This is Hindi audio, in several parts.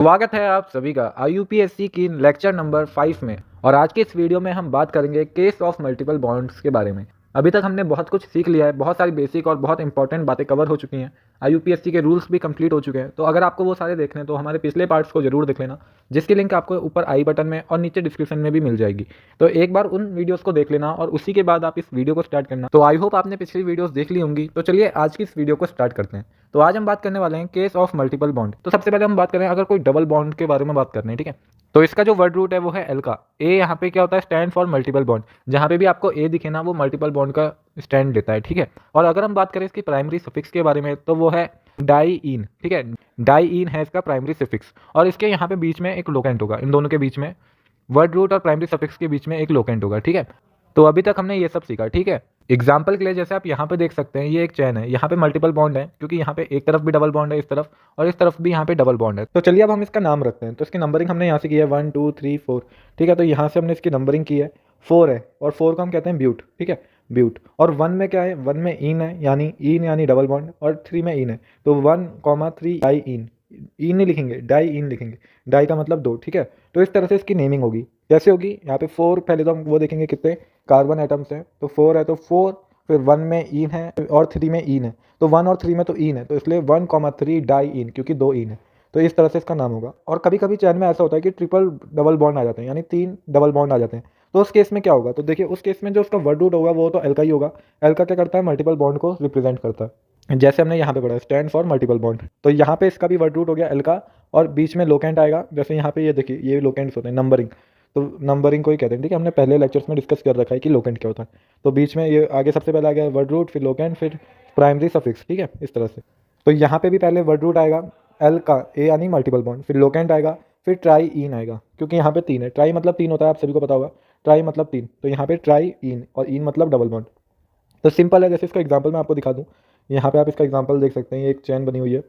स्वागत है आप सभी का IUPAC की लेक्चर नंबर 5 में। और आज के इस वीडियो में हम बात करेंगे केस ऑफ मल्टीपल बॉन्ड्स के बारे में। अभी तक हमने बहुत कुछ सीख लिया है, बहुत सारी बेसिक और बहुत इंपॉर्टेंट बातें कवर हो चुकी हैं। IUPAC के रूल्स भी कंप्लीट हो चुके हैं। तो अगर आपको वो सारे देखने हैं तो हमारे पिछले पार्ट्स को जरूर देख लेना, जिसकी लिंक आपको ऊपर आई बटन में और नीचे डिस्क्रिप्शन में भी मिल जाएगी। तो एक बार उन वीडियोस को देख लेना और उसी के बाद आप इस वीडियो को स्टार्ट करना। तो आई होप आपने पिछली वीडियोस देख ली होंगी। तो चलिए आज की इस वीडियो को स्टार्ट करते हैं। तो आज हम बात करने वाले हैं केस ऑफ मल्टीपल बॉन्ड। तो सबसे पहले हम बात करें, अगर कोई डबल बॉन्ड के बारे में बात करनी है, ठीक है, तो इसका जो वर्ड रूट है वो है एल का। ए यहाँ पे क्या होता है, स्टैंड फॉर मल्टीपल बॉन्ड। जहाँ पे भी आपको ए दिखे ना, वो मल्टीपल बॉन्ड का स्टैंड लेता है, ठीक है। और अगर हम बात करें इसकी प्राइमरी सफिक्स के बारे में, तो वो है डाईइन, ठीक है। डाईइन है इसका प्राइमरी सफिक्स। और इसके यहाँ पे बीच में एक लोकेंट होगा, इन दोनों के बीच में, वर्ड रूट और प्राइमरी सफिक्स के बीच में एक लोकेंट होगा, ठीक है। तो अभी तक हमने ये सब सीखा, ठीक है। एग्जाम्पल के लिए जैसे आप यहाँ पे देख सकते हैं, ये एक चैन है, यहाँ पे मल्टीपल बॉन्ड है, क्योंकि यहाँ पे एक तरफ भी डबल बॉन्ड है इस तरफ, और इस तरफ भी यहाँ पे डबल बॉन्ड है। तो चलिए अब हम इसका नाम रखते हैं। तो इसकी नंबरिंग हमने यहाँ से की है 1 2 3 4, ठीक है। तो यहाँ से हमने इसकी नंबरिंग की है, 4 है, और 4 को हम कहते हैं ब्यूट, ठीक है, ब्यूट। और 1 में क्या है, 1 में इन है, यानी डबल बॉन्ड, और 3 में इन है, तो 1,3 डाई इन। इन नहीं लिखेंगे, डाई इन लिखेंगे। डाई का मतलब 2, ठीक है। तो इस तरह से इसकी नेमिंग होगी। कैसे होगी, यहाँ पे 4, पहले तो हम वो देखेंगे कितने कार्बन एटम्स हैं। तो 4 है, तो 4, फिर 1 में इन है और 3 में इन है, तो 1 और 3 में तो इन है, तो इसलिए 1,3 डाई इन, क्योंकि 2 इन है। तो इस तरह से इसका नाम होगा। और कभी कभी चैन में ऐसा होता है कि ट्रिपल डबल बॉन्ड आ जाते हैं, यानी 3 डबल बॉन्ड आ जाते हैं। तो उस केस में क्या होगा, तो देखिए उस केस में जो उसका वर्ड रूट होगा वो तो एल का ही होगा। एल का क्या करता है, मल्टीपल बॉन्ड को रिप्रेजेंट करता है, जैसे हमने यहाँ पे पढ़ा है, स्टैंड फॉर मल्टीपल बॉन्ड। तो यहाँ पे इसका भी वर्ड रूट हो गया एल का, और बीच में लोकेंट आएगा। जैसे यहाँ पे ये देखिए, ये लोकेंट्स होते हैं, नंबरिंग, तो नंबरिंग को ही कहते हैं, ठीक है। हमने पहले लेक्चर्स में डिस्कस कर रखा है कि लोकेंट क्या होता है। तो बीच में ये आगे सबसे पहले आ गया वर्ड रूट, फिर लोकेंट, फिर प्राइमरी सफिक्स, ठीक है, इस तरह से। तो यहाँ पे भी पहले वर्ड रूट आएगा एल का, ए यानी मल्टीपल बॉन्ड, फिर लोकेंट आएगा, फिर ट्राई इन आएगा, क्योंकि यहाँ पे 3 है। ट्राई मतलब 3 होता है, आप सभी को पता होगा, ट्राई मतलब 3। तो यहाँ पे ट्राई इन, और इन मतलब डबल बॉन्ड। तो सिंपल है। जैसे इसका एग्जाम्पल मैं आपको दिखा दूँ, यहाँ पे आप इसका एग्जाम्पल देख सकते हैं। ये एक चैन बनी हुई है,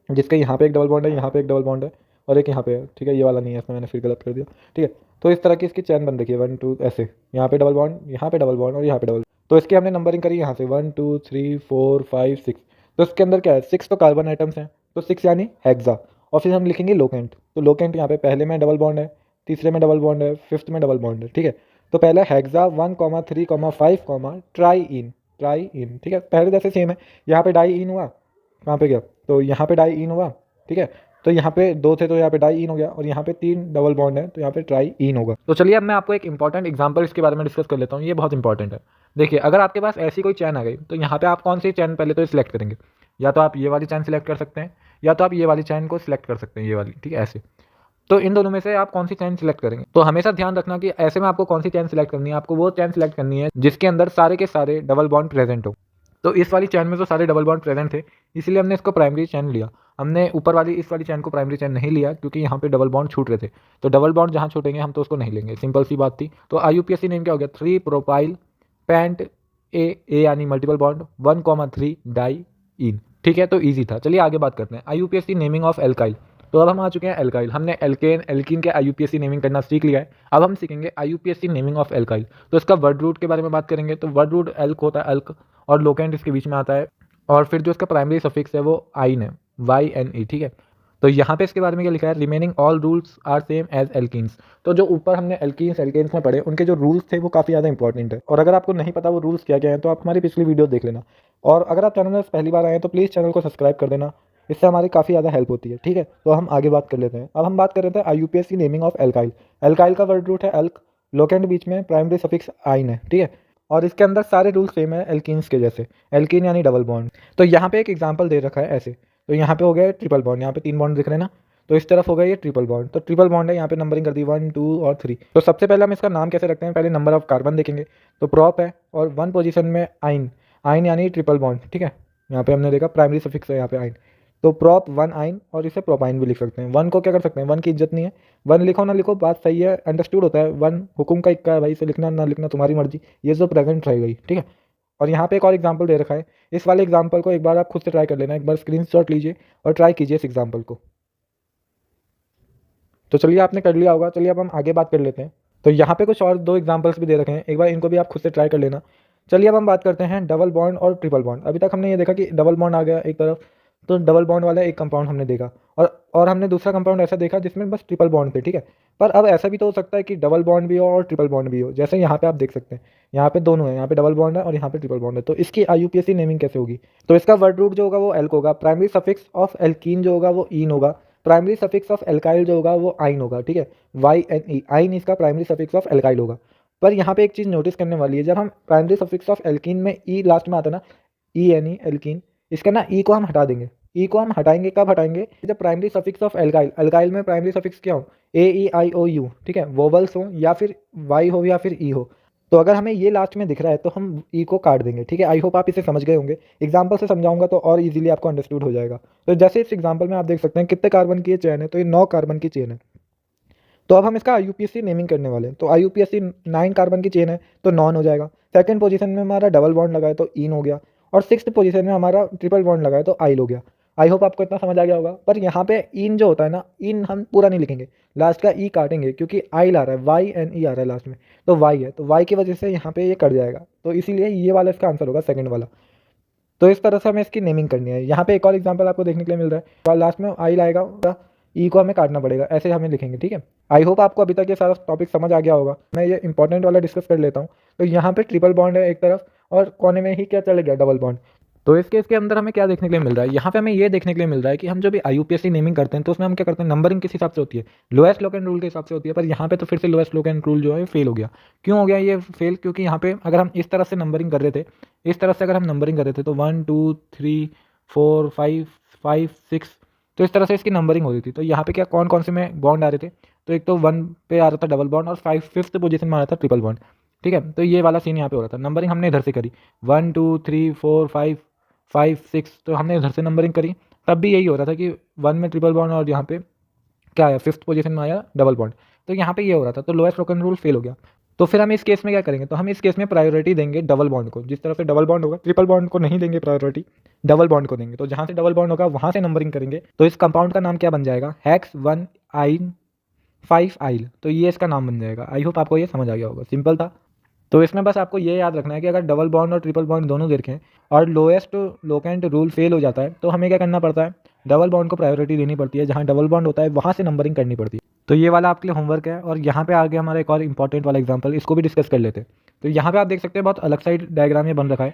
जिसके यहाँ पे एक डबल बॉन्ड है, यहाँ पे एक डबल बॉन्ड है, और एक यहाँ पे है, ठीक है। ये वाला नहीं है, इसमें मैंने फिर गलत कर दिया, ठीक है। तो इस तरह की इसकी चैन बन रखी है, 1 2 ऐसे, यहाँ पे डबल बॉन्ड, यहाँ पे डबल बॉन्ड, और यहाँ पे डबल। तो इसकी हमने नंबरिंग करी यहाँ से 1 2 3 4 5 6। तो इसके अंदर क्या है, 6 तो कार्बन आइटम्स हैं, तो 6 यानी हेक्सा। और फिर हम लिखेंगे लोकेंट। तो लोकेंट यहाँ पे पहले में डबल बॉन्ड है, तीसरे में डबल बॉन्ड है, फिफ्थ में डबल बॉन्ड है, ठीक है। तो पहले hexa 1,3,5, try in, try in, ठीक है। पहले जैसे सेम है, यहाँ पे डाई इन हुआ, कहाँ पे गया, तो यहाँ पे डाई इन हुआ, ठीक है। तो यहाँ पे 2 थे, तो यहाँ पे डाई इन हो गया, और यहाँ पे 3 डबल बॉन्ड है, तो यहाँ पे ट्राई इन होगा। तो चलिए अब मैं आपको एक इंपॉर्टेंट एग्जांपल इसके बारे में डिस्कस कर लेता हूँ, ये बहुत इंपॉर्टेंट है। देखिए, अगर आपके पास ऐसी कोई चैन आ गई, तो यहाँ पे आप कौन सी चैन पहले तो सिलेक्ट करेंगे। या तो आप ये वाली चैन सिलेक्ट कर सकते हैं, या तो आप ये वाली चैन को सिलेक्ट कर सकते हैं, ये वाली, ठीक है, ऐसे। तो इन दोनों में से आप कौन सी चैन सिलेक्ट करेंगे। तो हमेशा ध्यान रखना कि ऐसे में आपको कौन सी चैन सिलेक्ट करनी है। आपको वो चैन सिलेक्ट करनी है जिसके अंदर सारे के सारे डबल बॉन्ड प्रेजेंट हो। तो इस वाली चैन में तो सारे डबल बॉन्ड प्रेजेंट थे, इसलिए हमने इसको प्राइमरी चैन लिया। हमने ऊपर वाली इस वाली चैन को प्राइमरी चैन नहीं लिया, क्योंकि यहाँ पे डबल बॉन्ड छूट रहे थे। तो डबल बॉन्ड जहाँ छूटेंगे हम तो उसको नहीं लेंगे, सिंपल सी बात थी। तो IUPAC नेम क्या हो गया, 3 प्रोपाइल पेंट ए यानी मल्टीपल बॉन्ड 1,3 डाई इन, ठीक है। तो ईजी था। चलिए आगे बात करते हैं IUPAC नेमिंग ऑफ एल्काइल। तो अब हम आ चुके हैं एल्काइल। हमने एल्केन एल्कीन के IUPAC नेमिंग करना सीख लिया है। अब हम सीखेंगे IUPAC नेमिंग ऑफ एल्काइल। तो इसका वर्ड रूट के बारे में बात करेंगे। तो वर्ड रूट एल्क होता है, एल्क, और लोकेंट इसके बीच में आता है, और फिर जो इसका प्राइमरी सफिक्स है वो आइन है, YNE, ठीक है। तो यहाँ पे इसके बारे में क्या लिखा है, remaining all rules are same as alkenes. तो जो ऊपर हमने एल्कीन्स एल्केन्स में पढ़े, उनके जो रूल्स थे वो काफ़ी ज़्यादा इंपॉर्टेंट है। और अगर आपको नहीं पता वो रूल्स क्या क्या हैं, तो आप हमारी पिछली वीडियो देख लेना। और अगर आप चैनल में पहली बार आए हैं तो प्लीज़ चैनल को सब्सक्राइब कर देना, इससे हमारी काफ़ी ज़्यादा हेल्प होती है, ठीक है। तो हम आगे बात कर लेते हैं। अब हम बात कर रहे थे IUPAC naming of alkyl. Alkyl का वर्ड रूट है एल्क, लोकेंट बीच में, प्राइमरी सफिक्स आइन है, ठीक है। और इसके अंदर सारे रूल सेम है एल्कीन्स के जैसे, एल्कीन यानी डबल बॉन्ड। तो यहाँ पे एक एग्जांपल दे रखा है ऐसे। तो यहाँ पे हो गया ट्रिपल बॉन्ड, यहाँ पे 3 बॉन्ड दिख रहे हैं ना। तो इस तरफ हो गया ये ट्रिपल बॉन्ड। तो ट्रिपल बॉन्ड है, यहाँ पे नंबरिंग कर दी 1 2 और 3। तो सबसे पहले हम इसका नाम कैसे रखते हैं, पहले नंबर ऑफ कार्बन देखेंगे। तो प्रॉप है, और 1 पोजीशन में आइन, आइन यानी ट्रिपल बॉन्ड, ठीक है। यहाँ पे हमने देखा प्राइमरी सफिक्स है यहाँ पे आइन, तो प्रॉप 1 आइन, और इसे प्रोपाइन भी लिख सकते हैं। 1 को क्या कर सकते हैं, 1 की इज्जत नहीं है, 1 लिखो ना लिखो बात सही है, अंडरस्टूड होता है। 1 हुकुम का इक्का है भाई, इसे लिखना ना लिखना तुम्हारी मर्जी, ये जो प्रेजेंट रह गई, ठीक है। और यहाँ पे एक और एग्जांपल दे रखा है। इस वाले एग्जांपल को एक बार आप खुद से ट्राई कर लेना, एक बार स्क्रीनशॉट लीजिए और ट्राई कीजिए इस एग्जांपल को। तो चलिए आपने कर लिया होगा। चलिए अब हम आगे बात कर लेते हैं। तो यहाँ पे कुछ और 2 एग्जांपल्स भी दे रखे हैं, एक बार इनको भी आप खुद से ट्राई कर लेना। चलिए अब हम बात करते हैं डबल बॉन्ड और ट्रिपल बॉन्ड। अभी तक हमने ये देखा कि डबल बॉन्ड आ गया एक तरफ, तो डबल बॉन्ड वाला एक कंपाउंड हमने देखा, और हमने दूसरा कंपाउंड ऐसा देखा जिसमें बस ट्रिपल बॉन्ड थे, ठीक है। पर अब ऐसा भी तो हो सकता है कि डबल बॉन्ड भी हो और ट्रिपल बॉन्ड भी हो, जैसे यहाँ पे आप देख सकते हैं, यहाँ पे दोनों है, यहाँ पे डबल बॉन्ड है और यहाँ पे ट्रिपल बॉन्ड है। तो इसकी IUPAC नेमिंग कैसे होगी? तो इसका वर्ड रूट जो होगा वो एल्क होगा, प्राइमरी सफिक्स ऑफ एल्कीन जो होगा वो ईन होगा, प्राइमरी सफिक्स ऑफ एल्काइल जो होगा वो आइन होगा, ठीक है, YNE, आइन इसका प्राइमरी सफिक्स ऑफ एल्काइल होगा। पर यहाँ पे एक चीज़ नोटिस करने वाली है, जब हम प्राइमरी सफिक्स ऑफ एल्कीन में ई लास्ट में आता है ना, ENE एल्कीन, इसका ना ई को हम हटा देंगे। ई को हम हटाएंगे, कब हटाएंगे? जब primary suffix of alkyl, alkyl में प्राइमरी सफिक्स क्या हो? AEIOU, ठीक है, वोवल्स हो या फिर वाई हो या फिर ई हो। तो अगर हमें ये लास्ट में दिख रहा है तो हम ई को काट देंगे, ठीक है। आई होप आप इसे समझ गए होंगे, एग्जाम्पल से समझाऊंगा तो और इजीली आपको अंडरस्टूड हो जाएगा। तो जैसे इस एग्जाम्पल में आप देख सकते हैं कितने कार्बन की ये चेन है, तो ये 9 कार्बन की चेन है। तो अब हम इसका IUPAC नेमिंग करने वाले हैं। तो IUPAC 9 कार्बन की चेन है तो नॉन हो जाएगा। सेकंड पोजीशन में हमारा डबल बॉन्ड लगा है तो इन हो गया, और सिक्स्थ पोजीशन में हमारा ट्रिपल बॉन्ड लगा है तो आइल हो गया। आई होप आपको इतना समझ आ गया होगा। पर यहाँ पे इन जो होता है ना, इन हम पूरा नहीं लिखेंगे, लास्ट का ई काटेंगे, क्योंकि आइल आ रहा है, YNE आ रहा है लास्ट में, तो वाई है, तो वाई की वजह से यहाँ पे ये कट जाएगा, तो इसीलिए ये वाला इसका आंसर होगा, सेकंड वाला। तो इस तरह से हमें इसकी नेमिंग करनी है। यहाँ पे एक और एग्जांपल आपको देखने के लिए मिल रहा है, लास्ट में आइल आएगा, ई को हमें काटना पड़ेगा, ऐसे हमें लिखेंगे, ठीक है। आई होप आपको अभी तक ये सारा टॉपिक समझ आ गया होगा। मैं ये इंपॉर्टेंट वाला डिस्कस कर लेता हूँ। तो यहाँ पे ट्रिपल बॉन्ड है एक तरफ, और कोने में ही क्या चले गया, डबल बॉन्ड। तो इस केस के अंदर हमें क्या देखने के लिए मिल रहा है? यहाँ पे हमें ये देखने के लिए मिल रहा है कि हम जो भी IUPAC नेमिंग करते हैं तो उसमें हम क्या करते हैं, नंबरिंग किस हिसाब से होती है, लोएस्ट लोकेंट रूल के हिसाब से होती है। पर यहाँ पे तो फिर से लोएस्ट लोकेंट रूल जो है फेल हो गया। क्यों हो गया ये फेल? क्योंकि यहाँ पे अगर हम इस तरह से नंबरिंग कर रहे थे, इस तरह से अगर हम नंबरिंग कर रहे थे तो 1 2 3 4 5 5 6, तो इस तरह से इसकी नंबरिंग हो रही थी। तो यहाँ पे क्या कौन कौन से में बॉन्ड आ रहे थे? तो एक तो 1 पे आ रहा था डबल बॉन्ड, और फिफ्थ पोजीशन में आ रहा था ट्रिपल बॉन्ड, ठीक है। तो ये वाला सीन यहाँ पे हो रहा था। नंबरिंग हमने इधर से करी, 1 2 3 4 5 5 6, तो हमने इधर से नंबरिंग करी, तब भी यही हो रहा था कि 1 में ट्रिपल बॉन्ड और यहाँ पे क्या आया, फिफ्थ पोजीशन में आया डबल बॉन्ड। तो यहाँ पे ये हो रहा था, तो लोएस्ट लोकेंट रूल फेल हो गया। तो फिर हम इस केस में क्या करेंगे? तो हम इस केस में प्रायोरिटी देंगे डबल बॉन्ड को। जिस तरह से डबल बॉन्ड होगा, ट्रिपल बॉन्ड को नहीं देंगे प्रायोरिटी, डबल बॉन्ड को देंगे। तो जहाँ से डबल बॉन्ड होगा वहाँ से नंबरिंग करेंगे। तो इस कंपाउंड का नाम क्या बन जाएगा? हेक्स 1 आइन 5 आइल। तो ये इसका नाम बन जाएगा। आई होप आपको ये समझ आ गया होगा, सिंपल था। तो इसमें बस आपको ये याद रखना है कि अगर डबल बॉन्ड और ट्रिपल बॉन्ड दोनों देखें और लोएस्ट लोकेंट रूल फेल हो जाता है तो हमें क्या करना पड़ता है? डबल बॉन्ड को प्रायोरिटी देनी पड़ती है, जहाँ डबल बॉन्ड होता है वहाँ से नंबरिंग करनी पड़ती है। तो ये वाला आपके लिए होमवर्क है। और यहाँ पे आगे हमारा एक और इंपॉर्टेंट वाला एग्जांपल, इसको भी डिस्कस कर लेते हैं। तो यहाँ पे आप देख सकते हैं बहुत अलग साइड डायग्राम ये बन रखा है।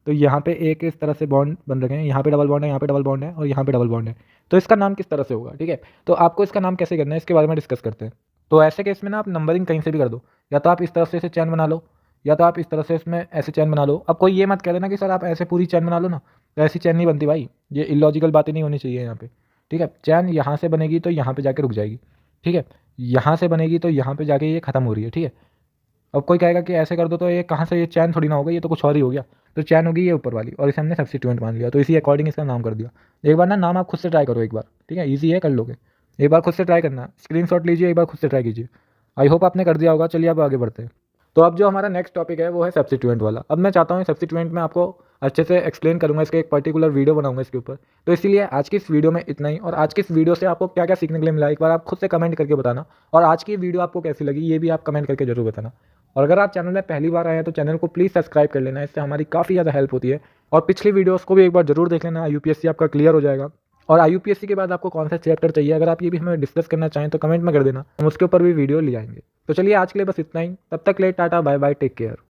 तो यहाँ पे एक इस तरह से बॉन्ड बन रखे हैं, यहाँ पे डबल बॉन्ड है, यहाँ पे डबल बॉन्ड है और यहाँ पे डबल बॉन्ड है। तो इसका नाम किस तरह से होगा, ठीक है। तो आपको इसका नाम कैसे करना है इसके बारे में डिस्कस करते हैं। तो ऐसे केस में ना आप नंबरिंग कहीं से भी कर दो, या तो आप इस तरफ से इसे चैन बना लो, या तो आप इस तरह से इसमें ऐसे चैन बना लो। अब कोई ये मत कह देना कि सर आप ऐसे पूरी चैन बना लो ना, तो ऐसी चैन नहीं बनती भाई, ये इलॉजिकल बातें नहीं होनी चाहिए यहाँ पे, ठीक है। चैन यहाँ से बनेगी तो यहाँ पे जाके रुक जाएगी, ठीक है, यहाँ से बनेगी तो यहाँ पे जाके ये खत्म हो रही है, ठीक है। अब कोई कहेगा कि ऐसे कर दो, तो ये कहाँ से, ये चैन थोड़ी ना होगा, ये तो कुछ और ही हो गया। तो चैन होगी ये ऊपर वाली, और इसे हमने सब्स्टिट्यूएंट मान लिया, तो इसी अकॉर्डिंग इसका नाम कर दिया। एक बार ना नाम आप खुद से ट्राई करो एक बार, ठीक है, ईजी है, कर लोगे। एक बार खुद से ट्राई करना, स्क्रीनशॉट लीजिए, एक बार खुद से ट्राई कीजिए। आई होप आपने कर दिया होगा। चलिए अब आगे बढ़ते हैं। तो अब जो हमारा नेक्स्ट टॉपिक है वो है सब्स्टिट्यूएंट वाला। अब मैं चाहता हूँ सब्स्टिट्यूएंट में आपको अच्छे से एक्सप्लेन करूँगा, इसके एक पर्टिकुलर वीडियो बनाऊंगा इसके ऊपर। तो इसीलिए आज की इस वीडियो में इतना ही। और आज की इस वीडियो से आपको क्या क्या सीखने के लिए मिला, एक बार आप खुद से कमेंट करके बताना। और आज की वीडियो आपको कैसी लगी ये भी आप कमेंट करके जरूर बताना। और अगर आप चैनल में पहली बार आए हैं तो चैनल को प्लीज़ सब्सक्राइब कर लेना, इससे हमारी काफ़ी ज़्यादा हेल्प होती है। और पिछली वीडियोस को भी एक बार जरूर देख लेना, IUPAC आपका क्लियर हो जाएगा। और IUPAC के बाद आपको कौन सा चैप्टर चाहिए, अगर आप ये भी हमें डिस्कस करना चाहें तो कमेंट में कर देना, हम उसके ऊपर भी वीडियो ले आएंगे। तो चलिए आज के लिए बस इतना ही, तब तक ले ta ta bye bye, take care.